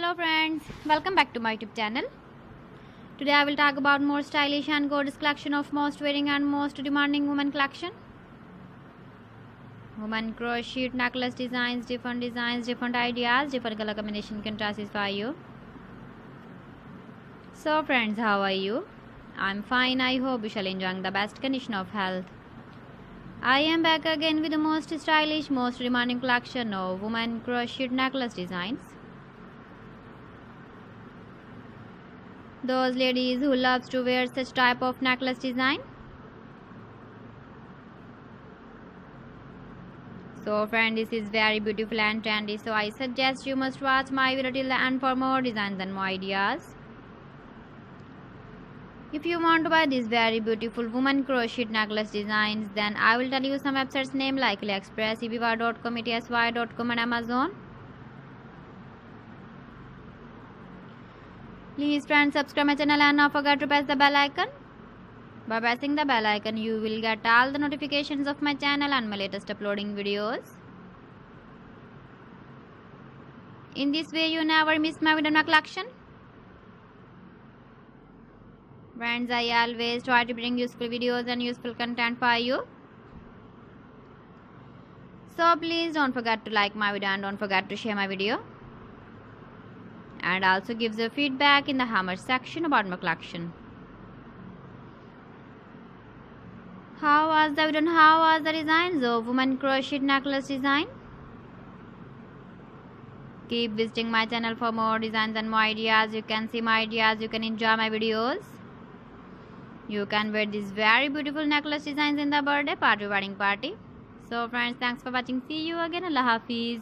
Hello friends, welcome back to my YouTube channel. Today I will talk about more stylish and gorgeous collection of most wearing and most demanding women collection. Women crochet necklace designs, different ideas, different color combination can satisfy you. So friends, how are you? I'm fine. I hope you shall enjoy the best condition of health. I am back again with the most stylish, most demanding collection of women crochet necklace designs. Those ladies who loves to wear such type of necklace design. So friend, this is very beautiful and trendy, so I suggest you must watch my video till the end for more designs and more ideas. If you want to buy these very beautiful woman crochet necklace designs, then I will tell you some websites name like AliExpress, eBay.com, ETSY.com and Amazon. Please friends, subscribe my channel and not forget to press the bell icon. By pressing the bell icon, you will get all the notifications of my channel and my latest uploading videos. In this way, you never miss my video collection. Friends, I always try to bring useful videos and useful content for you. So please don't forget to like my video and don't forget to share my video. And also give the feedback in the comment section about my collection. How was the video and how was the designs of woman crochet necklace design? Keep visiting my channel for more designs and more ideas. You can see my ideas, you can enjoy my videos. You can wear these very beautiful necklace designs in the birthday party, wedding party. So friends, thanks for watching. See you again. Allah Hafiz.